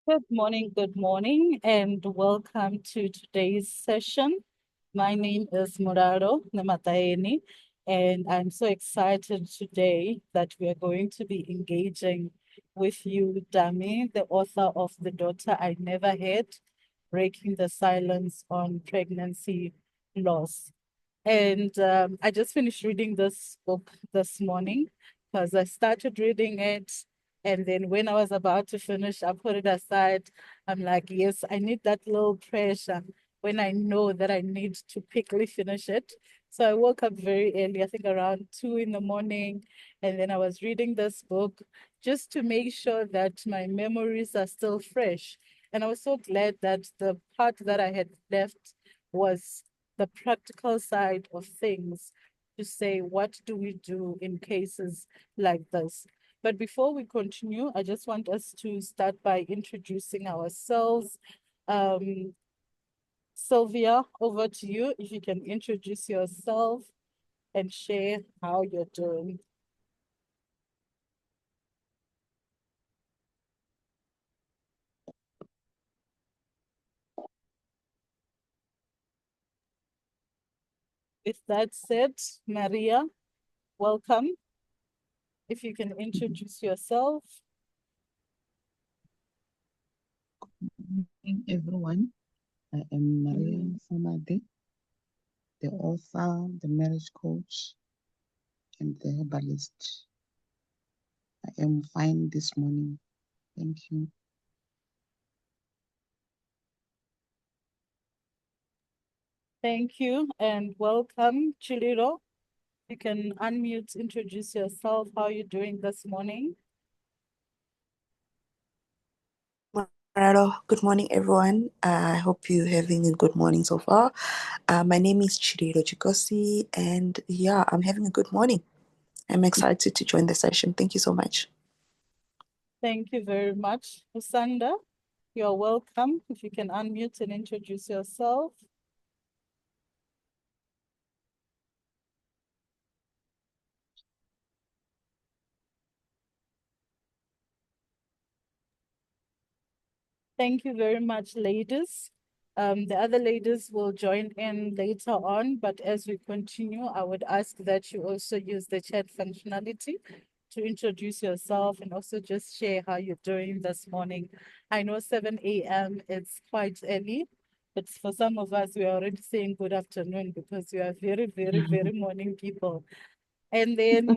Good morning, and welcome to today's session. My name is Muraro Namataeni, and I'm so excited today that we are going to be engaging with you, Tami, the author of The Daughter I Never Had, Breaking the Silence on Pregnancy Loss. And I just finished reading this book this morning because I started reading it. And then when I was about to finish, I put it aside. I'm like, yes, I need that little pressure when I know that I need to quickly finish it. So I woke up very early, I think around 2 in the morning. And then I was reading this book just to make sure that my memories are still fresh. And I was so glad that the part that I had left was the practical side of things to say, what do we do in cases like this? But before we continue, I just want us to start by introducing ourselves. Um, Sylvia, over to you. If you can introduce yourself and share how you're doing. With that said, Maria, welcome. If you can introduce yourself. Good morning, everyone. I am Maria Samade, the author, the marriage coach, and the herbalist. I am fine this morning. Thank you. Thank you and welcome, Chiliro. You can unmute, introduce yourself, how are you doing this morning? Good morning, everyone. I hope you're having a good morning so far. My name is Chiriro Chikosi, and yeah, I'm having a good morning. I'm excited to join the session. Thank you so much. Thank you very much. Usanda, you're welcome. If you can unmute and introduce yourself. Thank you very much, ladies. The other ladies will join in later on, but as we continue, I would ask that you also use the chat functionality to introduce yourself and also just share how you're doing this morning. I know 7 a.m. it's quite early, but for some of us, we are already saying good afternoon because we are very, very, very morning people. And then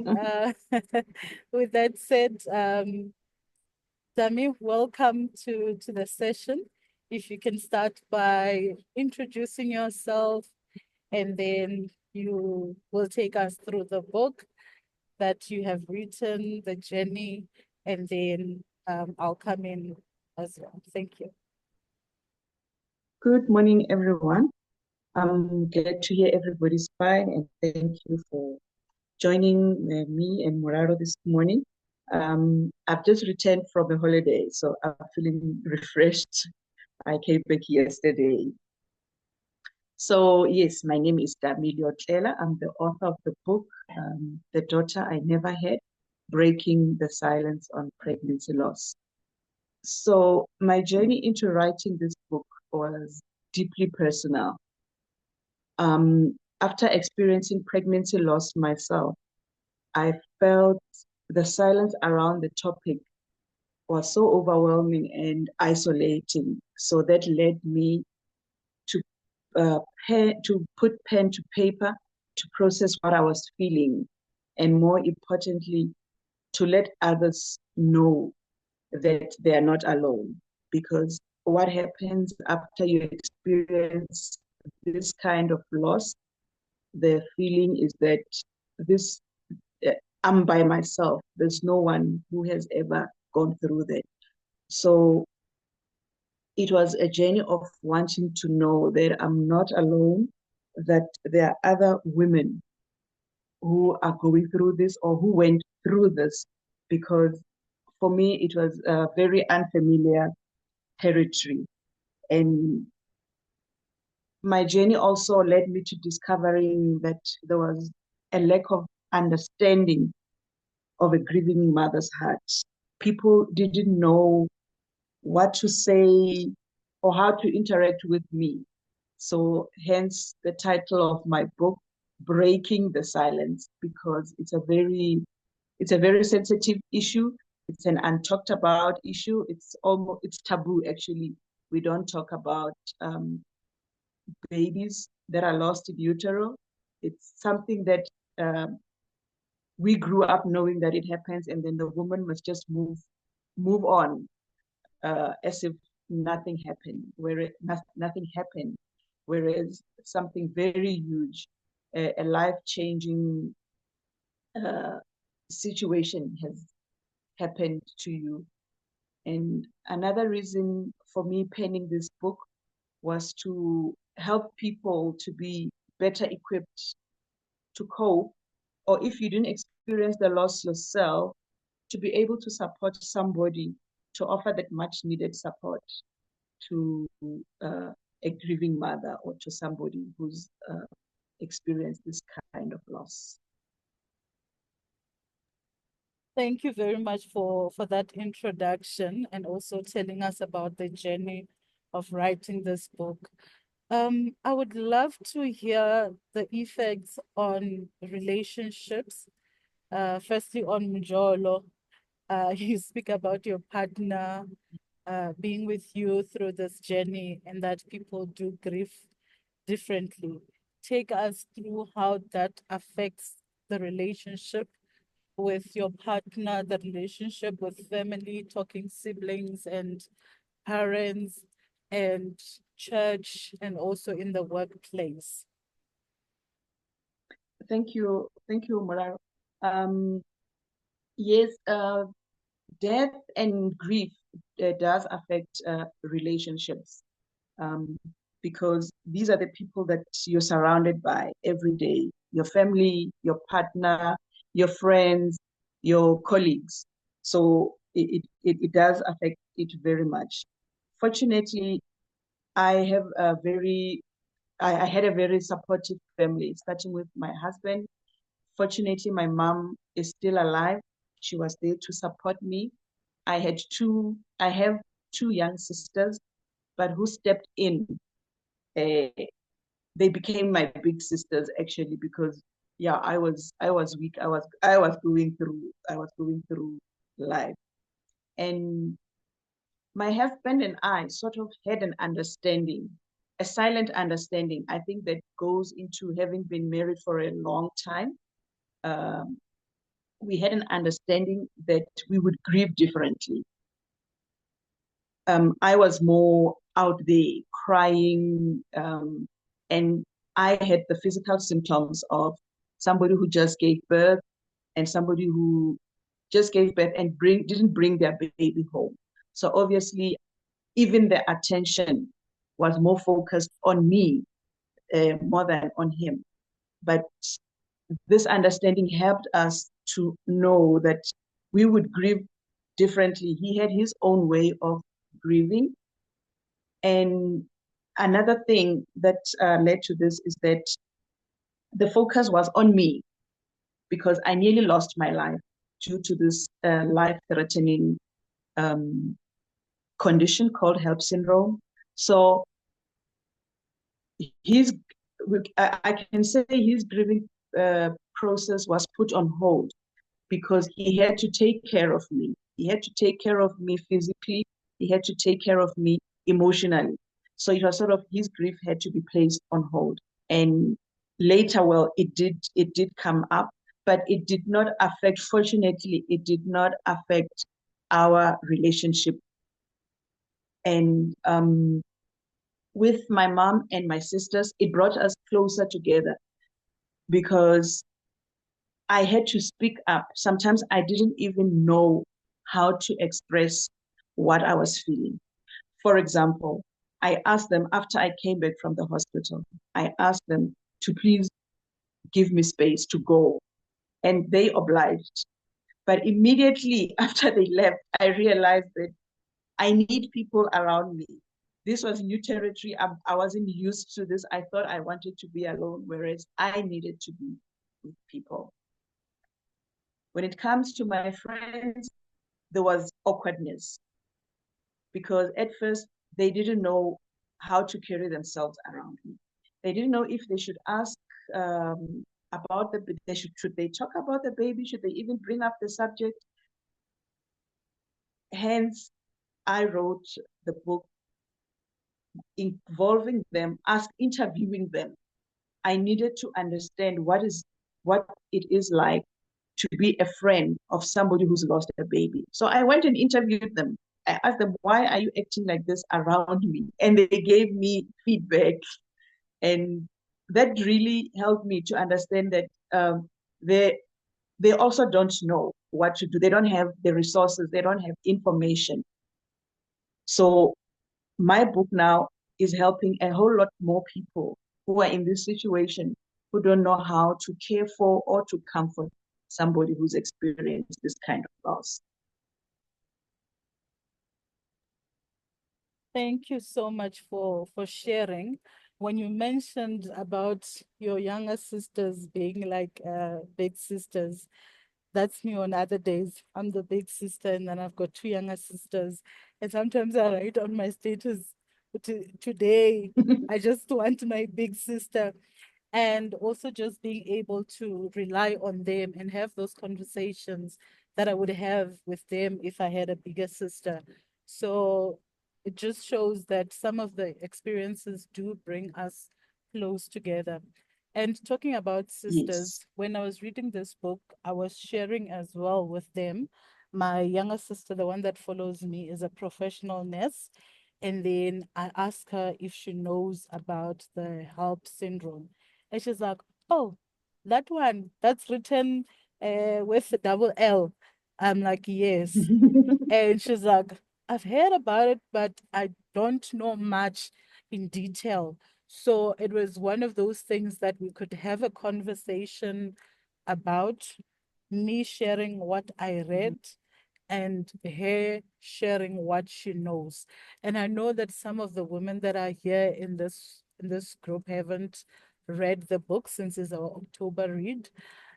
with that said, Tami, welcome to the session. If you can start by introducing yourself, and then you will take us through the book that you have written, the journey, and then I'll come in as well. Thank you. Good morning, everyone. I'm glad to hear everybody's fine, and thank you for joining me and Muraro this morning. I've just returned from a holiday, so I'm feeling refreshed. I came back yesterday. So, yes, my name is Tami Leotlela. I'm the author of the book, The Daughter I Never Had, Breaking the Silence on Pregnancy Loss. So, my journey into writing this book was deeply personal. After experiencing pregnancy loss myself, I felt the silence around the topic was so overwhelming and isolating. So that led me to to put pen to paper to process what I was feeling, and more importantly, to let others know that they are not alone. Because what happens after you experience this kind of loss, the feeling is that this I'm by myself. There's no one who has ever gone through that. So it was a journey of wanting to know that I'm not alone, that there are other women who are going through this or who went through this, because for me it was a very unfamiliar territory. And my journey also led me to discovering that there was a lack of understanding of a grieving mother's heart. People didn't know what to say or how to interact with me. So hence the title of my book, Breaking the Silence, because it's a very sensitive issue. It's an untalked about issue. It's taboo actually. We don't talk about babies that are lost in utero. It's something that we grew up knowing that it happens, and then the woman must just move on as if nothing happened, whereas nothing happened, whereas something very huge, a life-changing situation has happened to you. And another reason for me penning this book was to help people to be better equipped to cope, or if you didn't experience the loss yourself, to be able to support somebody, to offer that much needed support to a grieving mother or to somebody who's experienced this kind of loss. Thank you very much for that introduction and also telling us about the journey of writing this book. I would love to hear the effects on relationships. Firstly, on Mjolo, you speak about your partner being with you through this journey and that people do grieve differently. Take us through how that affects the relationship with your partner, the relationship with family, talking siblings and parents and church, and also in the workplace. Thank you, Moraro. Yes, death and grief does affect relationships, because these are the people that you're surrounded by every day: your family, your partner, your friends, your colleagues. So it does affect it very much. Fortunately, I have I had a very supportive family, starting with my husband. Fortunately, my mom is still alive. She was there to support me. I have two young sisters, but who stepped in. Uh, they became my big sisters actually, because yeah, I was weak. I was going through life, and my husband and I sort of had an understanding, a silent understanding. I think that goes into having been married for a long time. Um, we had an understanding that we would grieve differently. I was more out there crying, and I had the physical symptoms of somebody who just gave birth and somebody who just gave birth and didn't bring their baby home. So obviously, even the attention was more focused on me more than on him. But this understanding helped us to know that we would grieve differently. He had his own way of grieving. And another thing that led to this is that the focus was on me, because I nearly lost my life due to this life-threatening condition called HELP syndrome. So his, I can say his grieving process was put on hold, because he had to take care of me. He had to take care of me physically. He had to take care of me emotionally. So it was sort of, his grief had to be placed on hold. And later, well, it did come up, but it did not affect, fortunately, it did not affect our relationship. And with my mom and my sisters, it brought us closer together, because I had to speak up. Sometimes I didn't even know how to express what I was feeling. For example, I asked them after I came back from the hospital, I asked them to please give me space to go, and they obliged. But immediately after they left, I realized that I need people around me. This was new territory. I wasn't used to this. I thought I wanted to be alone, whereas I needed to be with people. When it comes to my friends, there was awkwardness, because at first they didn't know how to carry themselves around me. They didn't know if they should ask about should they talk about the baby? Should they even bring up the subject? Hence, I wrote the book involving them, interviewing them. I needed to understand what it is like to be a friend of somebody who's lost a baby. So I went and interviewed them. I asked them, why are you acting like this around me? And they gave me feedback. And that really helped me to understand that they also don't know what to do. They don't have the resources. They don't have information. So my book now is helping a whole lot more people who are in this situation, who don't know how to care for or to comfort somebody who's experienced this kind of loss. Thank you so much for sharing. When you mentioned about your younger sisters being like big sisters, that's me on other days. I'm the big sister, and then I've got two younger sisters. And sometimes I write on my status, today, I just want my big sister. And also just being able to rely on them and have those conversations that I would have with them if I had a bigger sister. So it just shows that some of the experiences do bring us close together. And talking about Yes. sisters, when I was reading this book, I was sharing as well with them. My younger sister, the one that follows me, is a professional nurse. And then I asked her if she knows about the HELP syndrome. And she's like, oh, that one, that's written with a double L. I'm like, yes. And she's like, I've heard about it, but I don't know much in detail. So it was one of those things that we could have a conversation about, me sharing what I read and her sharing what she knows. And I know that some of the women that are here in this group haven't read the book since it's our October read,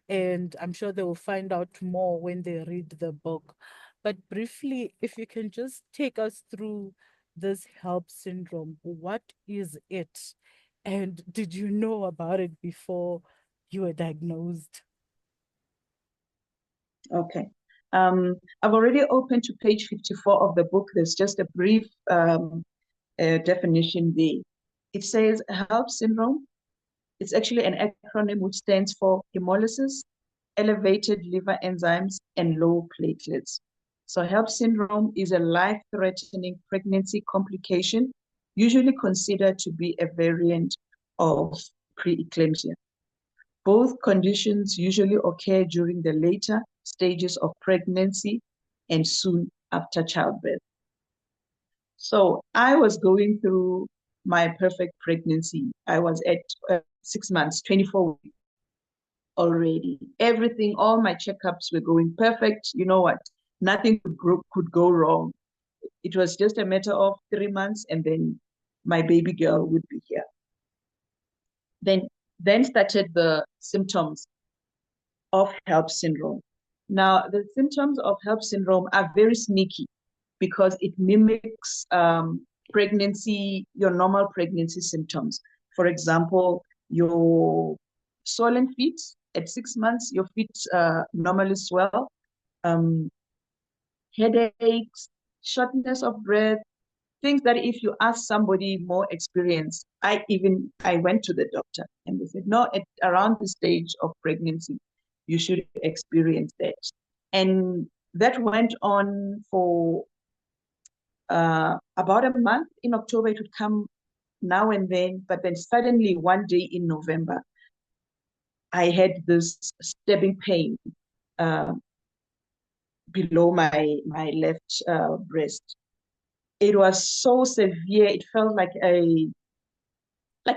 and I'm sure they will find out more when they read the book. But briefly, if you can just take us through this HELP syndrome, what is it? And did you know about it before you were diagnosed? Okay. I've already opened to page 54 of the book. There's just a brief definition there. It says HELP syndrome. It's actually an acronym which stands for hemolysis, elevated liver enzymes, and low platelets. So HELP syndrome is a life-threatening pregnancy complication, usually considered to be a variant of preeclampsia. Both conditions usually occur during the later stages of pregnancy and soon after childbirth. So I was going through my perfect pregnancy. I was at 6 months, 24 weeks already. Everything, all my checkups were going perfect. You know what? Nothing could go wrong. It was just a matter of 3 months, and then my baby girl would be here. Then started the symptoms of HELP syndrome. Now, the symptoms of HELP syndrome are very sneaky because it mimics pregnancy, your normal pregnancy symptoms. For example, your swollen feet at 6 months, your feet normally swell, headaches, shortness of breath, things that if you ask somebody more experienced, I went to the doctor and they said, no, around the stage of pregnancy, you should experience that. And that went on for about a month. In October, it would come now and then, but then suddenly one day in November, I had this stabbing pain below my left breast. It was so severe. It felt like a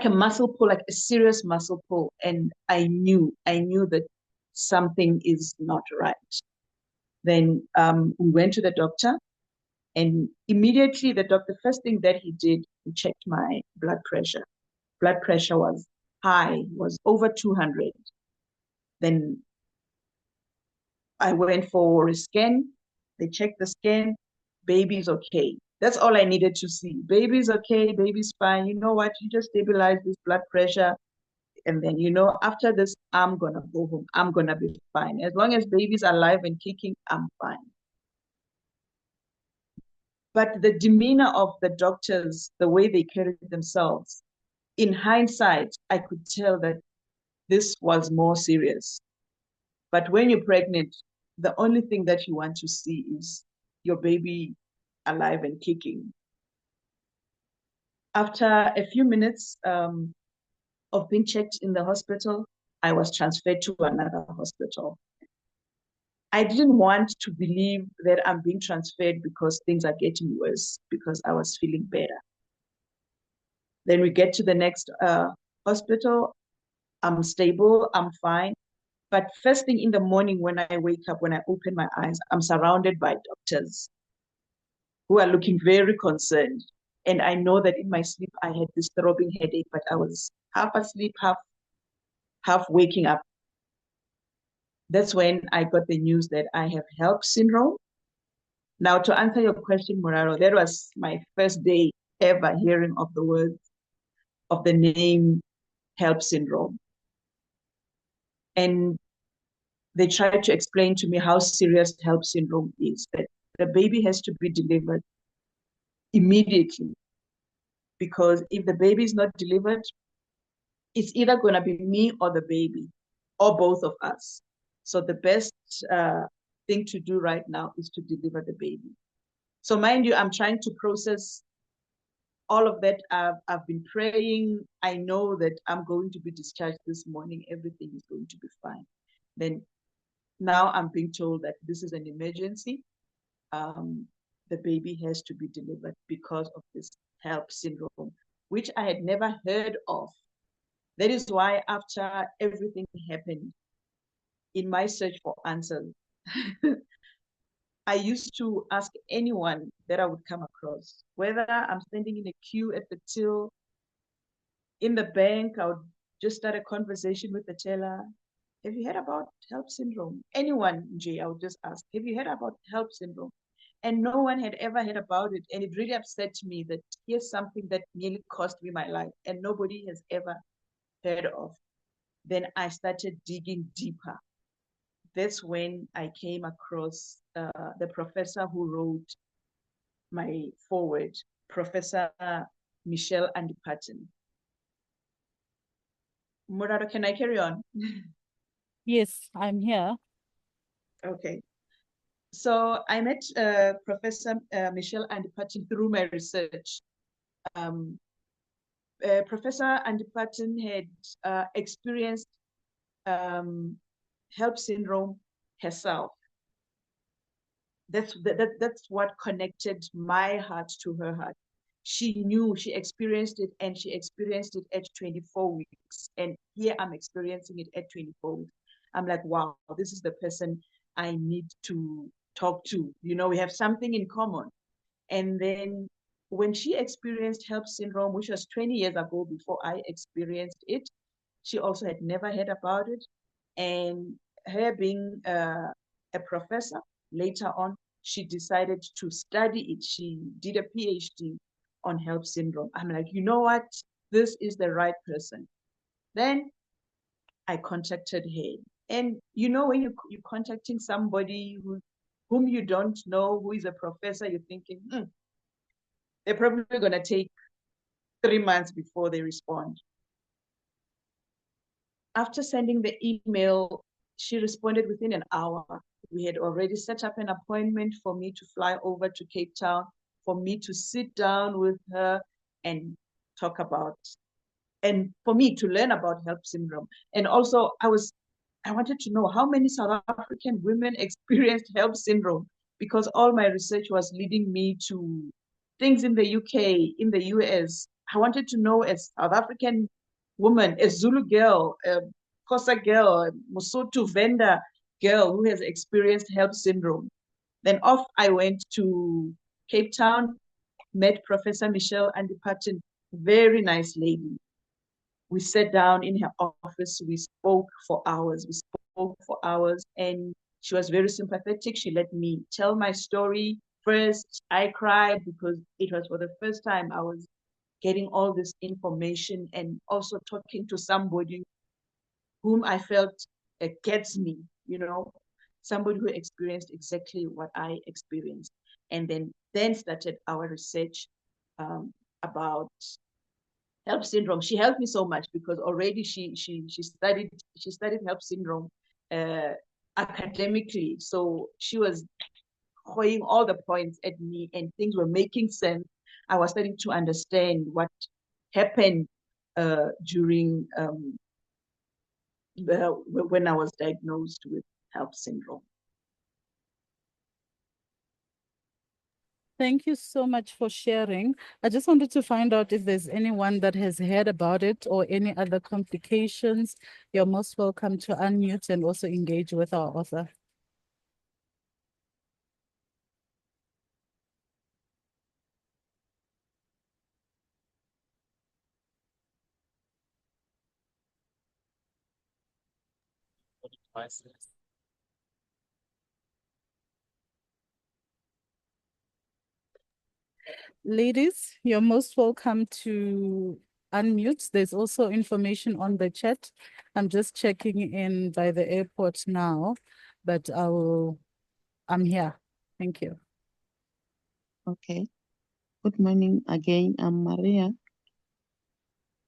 muscle pull, like a serious muscle pull. And I knew that something is not right. Then we went to the doctor, and immediately the first thing that he did, he checked my blood pressure. Blood pressure was high, was over 200. Then I went for a scan. They checked the scan. Baby's okay. That's all I needed to see. Baby's okay, baby's fine. You know what? You just stabilize this blood pressure. And then, after this, I'm going to go home. I'm going to be fine. As long as baby's alive and kicking, I'm fine. But the demeanor of the doctors, the way they carried themselves, in hindsight, I could tell that this was more serious. But when you're pregnant, the only thing that you want to see is your baby alive and kicking. After a few minutes of being checked in the hospital, I was transferred to another hospital. I didn't want to believe that I'm being transferred because things are getting worse, because I was feeling better. Then we get to the next hospital. I'm stable, I'm fine. But first thing in the morning when I wake up, when I open my eyes, I'm surrounded by doctors who are looking very concerned. And I know that in my sleep, I had this throbbing headache, but I was half asleep, half waking up. That's when I got the news that I have HELP syndrome. Now, to answer your question, Muraro, that was my first day ever hearing of the word, of the name HELP syndrome. And they tried to explain to me how serious HELP syndrome is, that the baby has to be delivered immediately. Because if the baby is not delivered, it's either going to be me or the baby, or both of us. So the best thing to do right now is to deliver the baby. So mind you, I'm trying to process all of that. I've been praying. I know that I'm going to be discharged this morning. Everything is going to be fine. Then now I'm being told that this is an emergency. The baby has to be delivered because of this HELP syndrome, which I had never heard of. That is why after everything happened, in my search for answers, I used to ask anyone that I would come across, whether I'm standing in a queue at the till, in the bank, I would just start a conversation with the teller. Have you heard about HELP syndrome? Anyone, Jay, I would just ask, have you heard about HELP syndrome? And no one had ever heard about it. And it really upset me that here's something that nearly cost me my life and nobody has ever heard of. Then I started digging deeper. That's when I came across the professor who wrote my foreword, Professor Michelle Andy-Patton. Murado, can I carry on? Yes, I'm here. Okay. So I met Professor Michelle Andy-Patton through my research. Professor Andy-Patton had experienced HELP syndrome herself. That's what connected my heart to her heart. She knew, she experienced it, and she experienced it at 24 weeks. And here I'm experiencing it at 24 weeks. I'm like, wow, this is the person I need to talk to. We have something in common. And then when she experienced HELP syndrome, which was 20 years ago before I experienced it, she also had never heard about it. And her being a professor, later on, she decided to study it. She did a PhD on HELP syndrome. I'm like, you know what? This is the right person. Then I contacted her. And when you're contacting somebody whom you don't know, who is a professor, you're thinking, they're probably going to take 3 months before they respond. After sending the email, she responded within an hour. We had already set up an appointment for me to fly over to Cape Town, for me to sit down with her and talk about, and for me to learn about HELP syndrome. And also I wanted to know how many South African women experienced HELP syndrome, because all my research was leading me to things in the UK, in the US. I wanted to know, as South African woman, a Zulu girl, a Xhosa girl, a Mosotho Venda girl who has experienced HELP syndrome. Then off I went to Cape Town, met Professor Michelle Andy-Patton, very nice lady. We sat down in her office. We spoke for hours. And she was very sympathetic. She let me tell my story. first I cried because it was for the first time I was getting all this information and also talking to somebody whom I felt gets me, somebody who experienced exactly what I experienced. And then started our research about HELP syndrome. She helped me so much because already she studied HELP syndrome uh, academically. So she was throwing all the points at me and things were making sense. I was starting to understand what happened during when I was diagnosed with HELP syndrome. Thank you so much for sharing. I just wanted to find out if there's anyone that has heard about it or any other complications. You're most welcome to unmute and also engage with our author. Ladies, you're most welcome to unmute. There's also information on the chat. I'm just checking in by the airport now, but I'm here. Thank you. Okay. Good morning again. I'm Maria.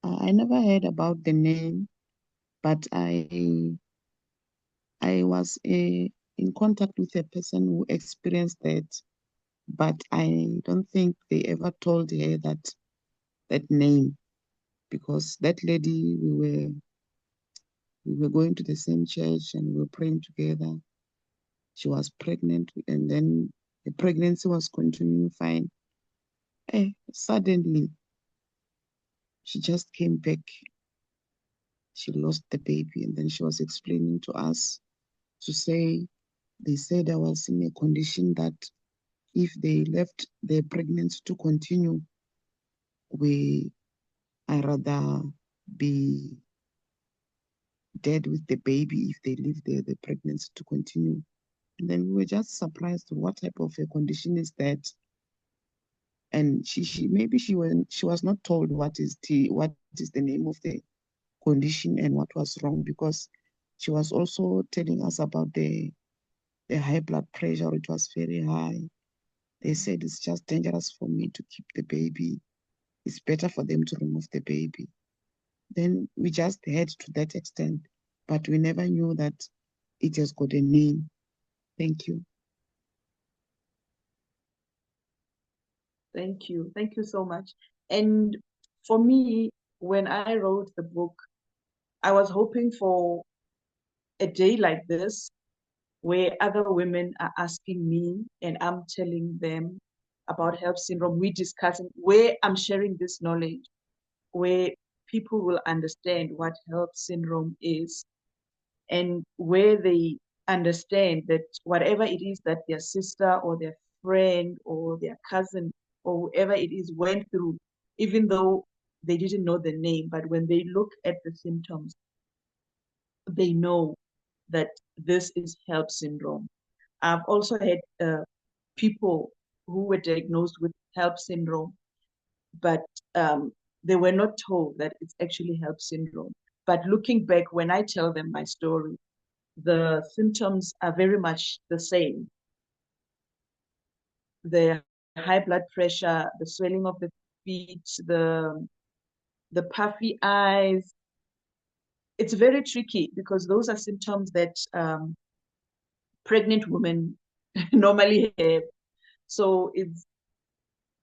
I never heard about the name, but I was in contact with a person who experienced that, but I don't think they ever told her that name, because that lady, we were going to the same church and we were praying together. She was pregnant, and then the pregnancy was continuing fine. Suddenly, she just came back. She lost the baby, and then she was explaining to us to say, they said I was in a condition that if they left the pregnancy to continue, I rather be dead with the baby if they leave the pregnancy to continue. And then we were just surprised, what type of a condition is that? And she maybe she was not told what is the name of the condition and what was wrong, because she was also telling us about the high blood pressure. It was very high. They said it's just dangerous for me to keep the baby. It's better for them to remove the baby. Then we just heard to that extent, but we never knew that it has got a name. Thank you. Thank you. Thank you so much. And for me, when I wrote the book, I was hoping for a day like this where other women are asking me and I'm telling them about HELP syndrome. We're discussing where I'm sharing this knowledge, where people will understand what HELP syndrome is, and where they understand that whatever it is that their sister or their friend or their cousin or whoever it is went through, even though they didn't know the name, but when they look at the symptoms, they know that this is HELP syndrome. I've also had people who were diagnosed with HELP syndrome, but they were not told that it's actually HELP syndrome. But looking back, when I tell them my story, the symptoms are very much the same. The high blood pressure, the swelling of the feet, the puffy eyes. It's very tricky because those are symptoms that pregnant women normally have. So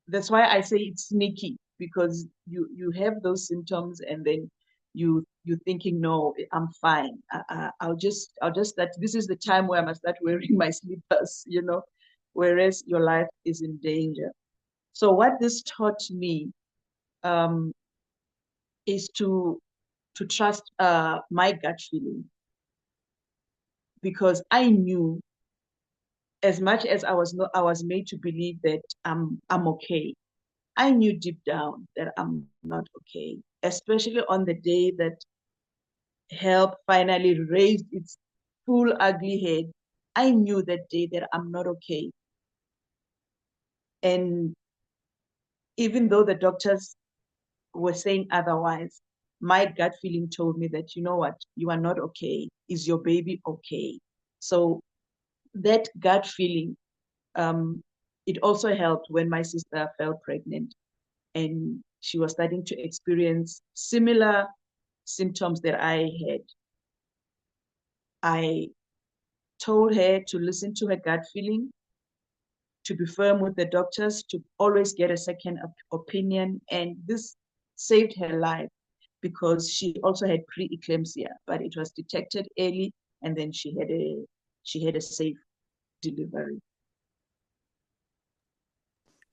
that's why I say it's sneaky, because you have those symptoms and then you're thinking, no, I'm fine. I'll just start. This is the time where I must start wearing my slippers, whereas your life is in danger. So what this taught me is to trust my gut feeling, because I knew, as much as I was made to believe that I'm okay. I knew deep down that I'm not okay, especially on the day that HELP finally raised its full ugly head. I knew that day that I'm not okay. And even though the doctors were saying otherwise, my gut feeling told me that, you know what, you are not okay. Is your baby okay? So that gut feeling, it also helped when my sister fell pregnant and she was starting to experience similar symptoms that I had. I told her to listen to her gut feeling, to be firm with the doctors, to always get a second opinion. And this saved her life because she also had preeclampsia, but it was detected early, and then she had a safe delivery.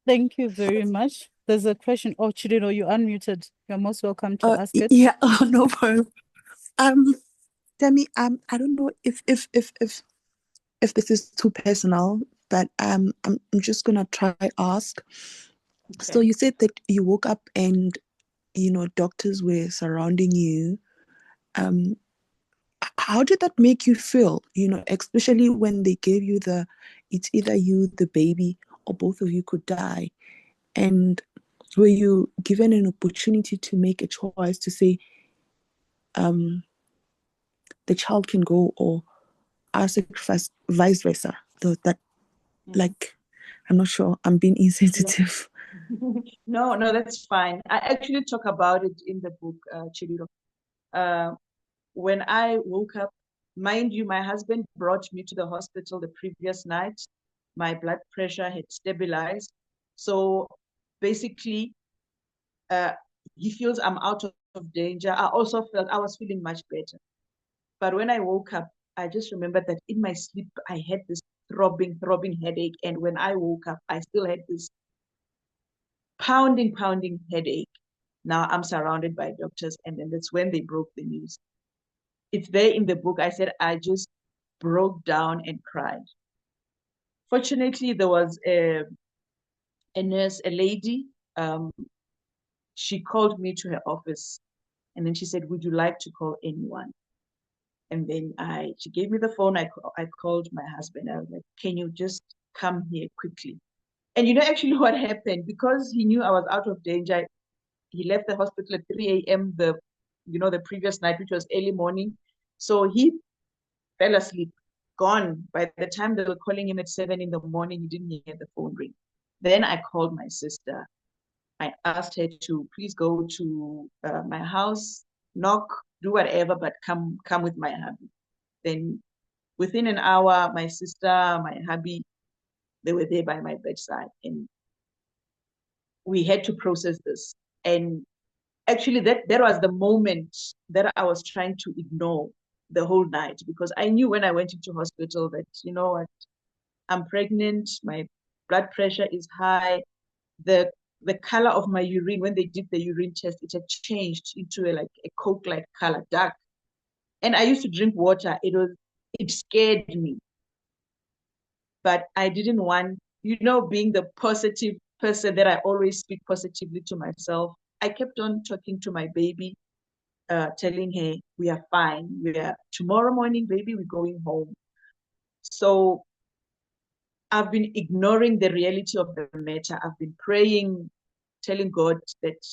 Thank you very much. There's a question. Oh, Chidino, you unmuted. You're most welcome to ask it. Yeah, no problem. Tami, I don't know if this is too personal, but I'm just gonna try ask. Okay. So you said that you woke up and doctors were surrounding you. How did that make you feel? Especially when they gave you it's either you, the baby, or both of you could die. And were you given an opportunity to make a choice to say, the child can go, or I sacrifice, vice versa? Though that, like, I'm not sure. I'm being insensitive. No, that's fine. I actually talk about it in the book, Chidiro. When I woke up, mind you, my husband brought me to the hospital the previous night. My blood pressure had stabilized. So basically, he feels I'm out of danger. I also felt I was feeling much better. But when I woke up, I just remembered that in my sleep, I had this throbbing headache. And when I woke up, I still had this pounding headache. Now I'm surrounded by doctors. And then that's when they broke the news. It's there in the book. I said, I just broke down and cried. Fortunately, there was a nurse, a lady. She called me to her office and then she said, would you like to call anyone? And then she gave me the phone. I called my husband. I was like, can you just come here quickly? And you know actually what happened? Because he knew I was out of danger, he left the hospital at 3 a.m. the previous night, which was early morning. So he fell asleep, gone. By the time they were calling him at 7 in the morning, he didn't hear the phone ring. Then I called my sister. I asked her to please go to my house, knock, do whatever, but come with my hubby. Then within an hour, my sister, my hubby, they were there by my bedside. And we had to process this. And actually, that was the moment that I was trying to ignore the whole night, because I knew when I went into hospital that, you know what, I'm pregnant, my blood pressure is high. The color of my urine, when they did the urine test, it had changed into a coke-like color, dark. And I used to drink water. It scared me. But I didn't want, being the positive person that I always speak positively to myself. I kept on talking to my baby, telling her, we are fine. Tomorrow morning, baby, we're going home. So I've been ignoring the reality of the matter. I've been praying, telling God that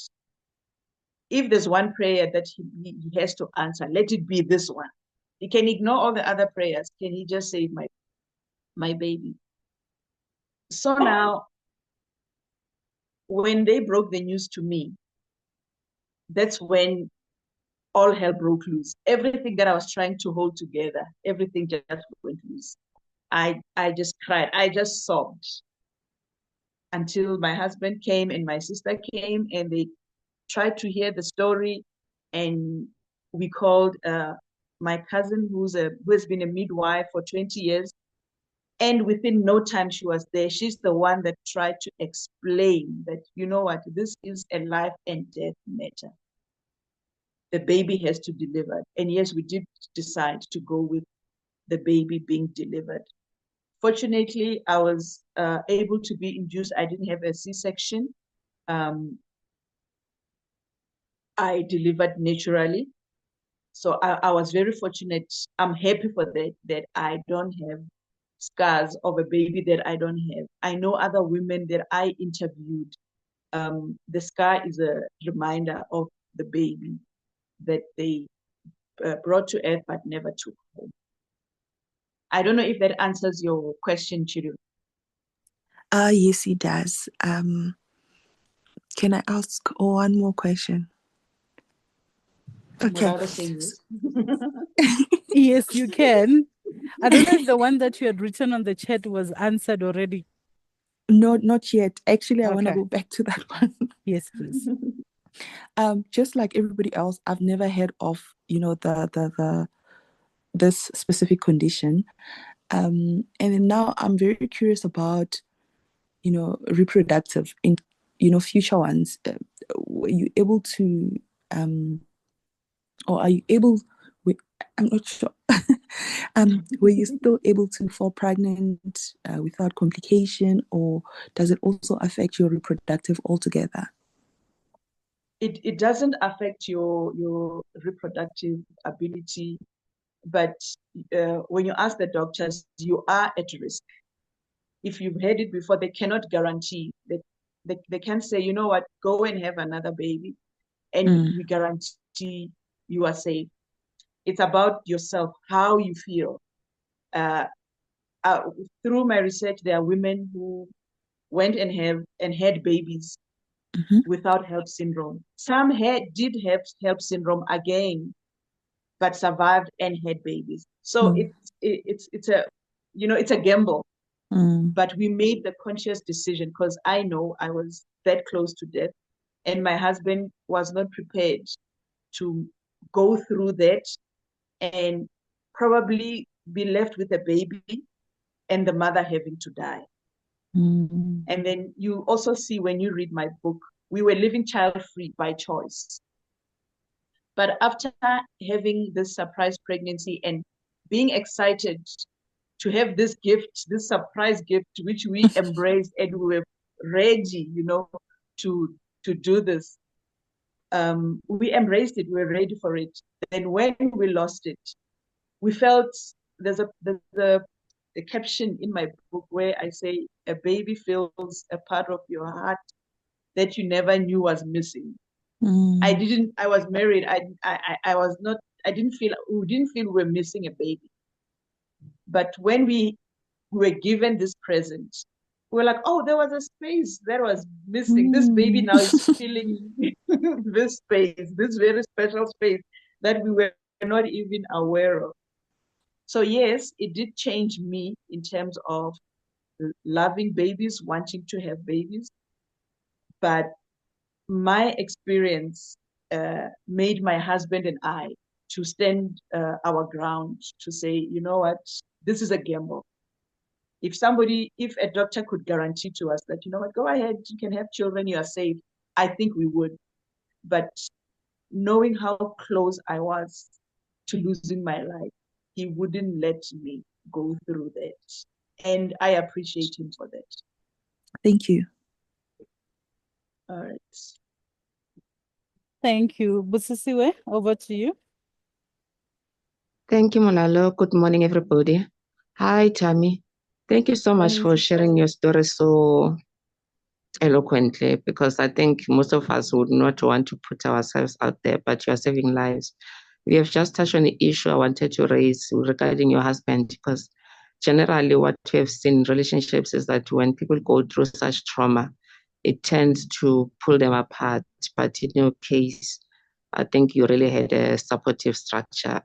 if there's one prayer that he has to answer, let it be this one. He can ignore all the other prayers. Can he just save my baby? So now, when they broke the news to me, that's when all hell broke loose. Everything that I was trying to hold together, everything just went loose. I just cried. I just sobbed until my husband came and my sister came and they tried to hear the story. And we called my cousin who has been a midwife for 20 years. And within no time, she was there. She's the one that tried to explain that, you know what, this is a life and death matter. The baby has to deliver. And yes, we did decide to go with the baby being delivered. Fortunately, I was able to be induced. I didn't have a C-section. I delivered naturally. So I was very fortunate. I'm happy for that I don't have scars of a baby that I don't have. I know other women that I interviewed. The scar is a reminder of the baby that they brought to earth but never took home. I don't know if that answers your question, Chiru. Yes, it does. Can I ask one more question? Okay. Murado saying yes. Yes, you can. I don't know if the one that you had written on the chat was answered already. No, not yet. Actually, I want to Okay. go back to that one. Yes, please. Just like everybody else, I've never heard of, the this specific condition. And then now I'm very curious about, reproductive in, future ones. Were you able to, or are you able, wi- I'm not sure. Were you still able to fall pregnant without complication, or does it also affect your reproductive altogether? It doesn't affect your reproductive ability, but when you ask the doctors, you are at risk. If you've had it before, they cannot guarantee that they can say, you know what, go and have another baby, and we guarantee you are safe. It's about yourself, how you feel. Uh, uh, Through my research, there are women who went and had babies Mm-hmm. without HELP syndrome. Some did have HELP syndrome again, but survived and had babies. So it's a it's a gamble. But we made the conscious decision because I know I was that close to death, and my husband was not prepared to go through that and probably be left with a baby and the mother having to die. And then you also see when you read my book, we were living child-free by choice. But after having this surprise pregnancy and being excited to have this gift, this surprise gift, which we embraced and we were ready, to do this. We embraced it, we were ready for it. Then when we lost it, we felt there's a caption in my book where I say a baby fills a part of your heart that you never knew was missing. I was married. I was not, we didn't feel we were missing a baby. But when we were given this present, we were like, oh, there was a space that was missing. This baby now is filling this space, this very special space that we were not even aware of. So yes, it did change me in terms of loving babies, wanting to have babies. But my experience made my husband and I to stand our ground to say, you know what, this is a gamble. If a doctor could guarantee to us that, you know what, go ahead, you can have children, you are safe, I think we would. But knowing how close I was to losing my life, he wouldn't let me go through that. And I appreciate him for that. Thank you. All right. Thank you. Busisiwe, over to you. Thank you, Malalo. Good morning, everybody. Hi, Tami. Thank you so much Morning, for sister. sharing your story so eloquently, because I think most of us would not want to put ourselves out there, but you are saving lives. We have just touched on the issue I wanted to raise regarding your husband, because generally what we have seen in relationships is that when people go through such trauma, it tends to pull them apart. But in your case, I think you really had a supportive structure.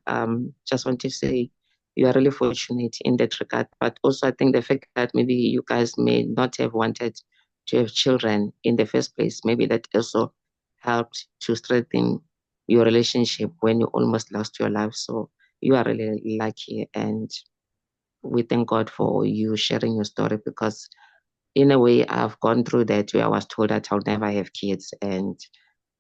Just want to say you are really fortunate in that regard. But also I think the fact that maybe you guys may not have wanted to have children in the first place, maybe that also helped to strengthen your relationship when you almost lost your life. So you are really lucky, and we thank God for you sharing your story, because in a way I've gone through that where I was told that I'll never have kids, and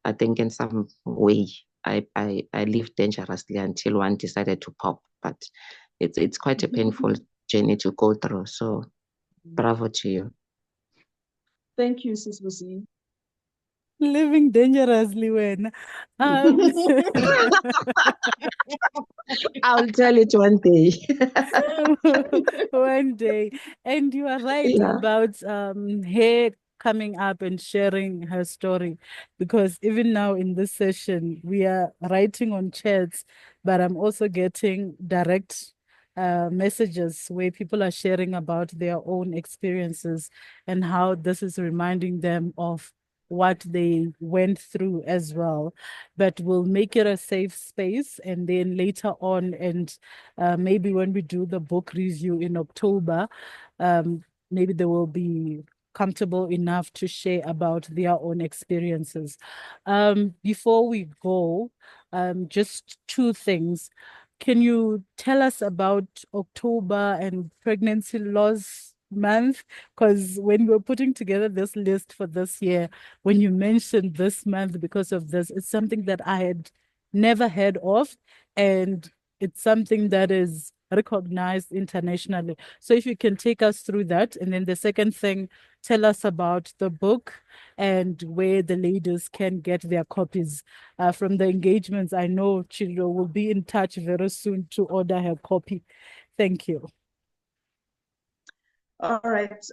I think in some way I lived dangerously until one decided to pop. But it's quite a painful journey to go through. So bravo to you. Thank you, Sis Lucy. Living dangerously when. Um, I'll tell it one day. one day. And you are right Yeah. about her coming up and sharing her story. Because even now in this session, we are writing on chats, but I'm also getting direct messages where people are sharing about their own experiences and how this is reminding them of what they went through as well. But we'll make it a safe space, and then later on, and maybe when we do the book review in October, maybe they will be comfortable enough to share about their own experiences. Before we go, just two things. Can you tell us about October and Pregnancy Loss Month? Because when we were putting together this list for this year, when you mentioned this month because of this, it's something that I had never heard of. And it's something that is recognized internationally. So if you can take us through that. And then the second thing, tell us about the book and where the ladies can get their copies. From the engagements, I know Chiro will be in touch very soon to order her copy. Thank you. All right.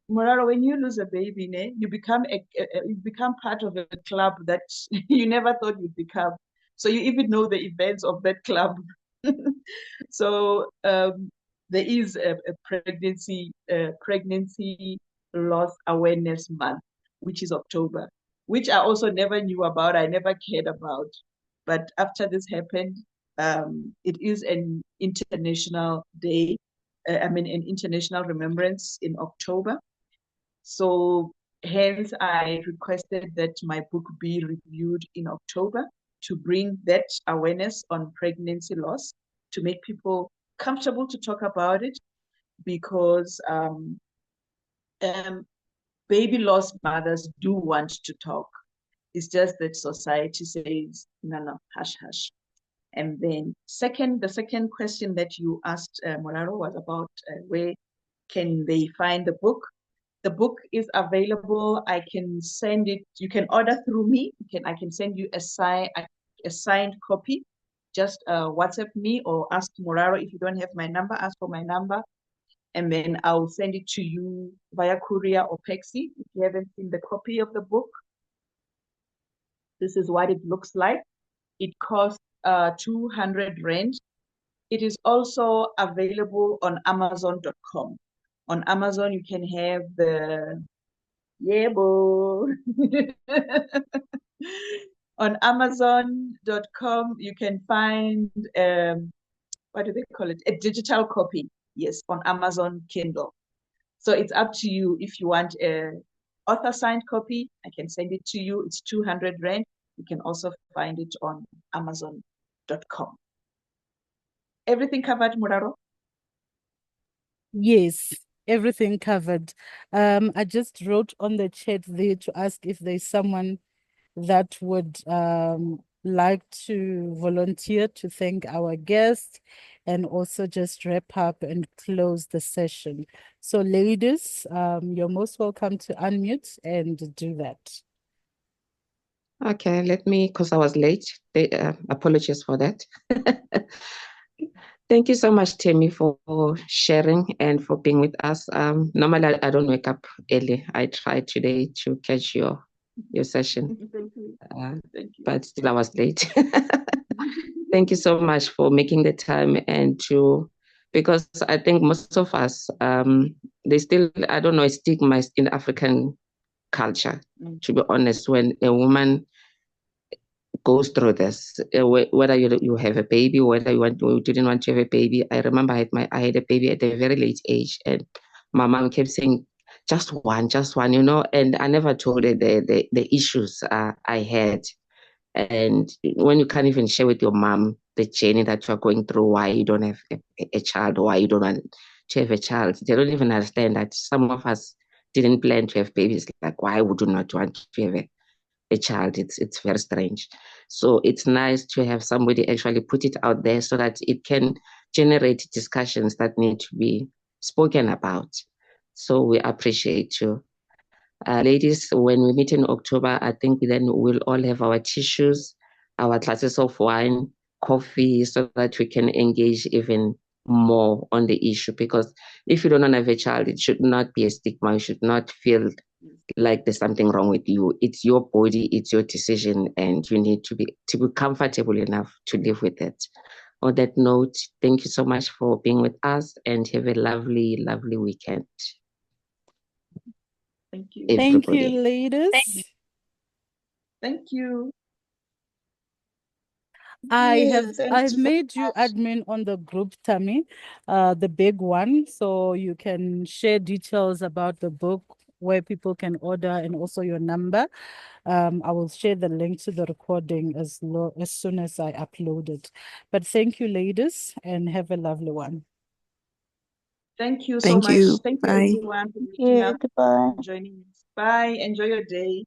Moraro, when you lose a baby, you become you become part of a club that you never thought you'd become. So you even know the events of that club. So there is a pregnancy loss awareness month, which is October, which I also never knew about. I never cared about. But after this happened, it is an international day. An international remembrance in October. So hence I requested that my book be reviewed in October to bring that awareness on pregnancy loss, to make people comfortable to talk about it, because baby loss mothers do want to talk. It's just that society says, no, no, hush, hush. And then the second question that you asked, Moraro, was about where can they find the book. The book is available. I can send it. You can order through me. I can send you a signed copy. Just WhatsApp me or ask Moraro. If you don't have my number, ask for my number. And then I'll send it to you via courier or Pexi. If you haven't seen the copy of the book, this is what it looks like. It costs 200 Rand. It is also available on Amazon.com. On Amazon, you can have the Yebo. On Amazon.com, you can find, what do they call it? A digital copy. Yes, on Amazon Kindle. So it's up to you. If you want a author signed copy, I can send it to you. It's 200 Rand. You can also find it on Amazon.com. Everything covered, Muraro? Yes, everything covered. I just wrote on the chat there to ask if there's someone that would like to volunteer to thank our guest and also just wrap up and close the session. So ladies, you're most welcome to unmute and do that. Okay, let me, because I was late. Apologies for that. Thank you so much, Tami, for sharing and for being with us. Normally, I don't wake up early. I tried today to catch your session. Thank you. Thank you. But still I was late. Thank you so much for making the time because I think most of us, they still, I don't know, a stigma in African culture, to be honest, when a woman goes through this, whether you have a baby, whether you didn't want to have a baby. I remember I had a baby at a very late age, and my mom kept saying, just one, and I never told her the issues I had. And when you can't even share with your mom the journey that you're going through, why you don't have a child, or why you don't want to have a child, they don't even understand that some of us didn't plan to have babies. Like, why would you not want to have a child? It's very strange. So it's nice to have somebody actually put it out there so that it can generate discussions that need to be spoken about. So we appreciate you. Ladies, when we meet in October, I think then we'll all have our tissues, our glasses of wine, coffee, so that we can engage even more on the issue. Because if you don't want to have a child, it should not be a stigma. You should not feel like there's something wrong with you. It's your body, it's your decision, and you need to be comfortable enough to live with it. On that note, thank you so much for being with us, and have a lovely, lovely weekend. Thank you. Thank you, Everybody. ladies. Thank you. I've Thanks so made you much. admin on the group, Tami, the big one, so you can share details about the book, where people can order, and also your number. I will share the link to the recording as soon as I upload it. But thank you, ladies, and have a lovely one. Thank you so Thank much. you. Thank you, Bye. everyone, for waking up and joining us. Bye. Enjoy your day.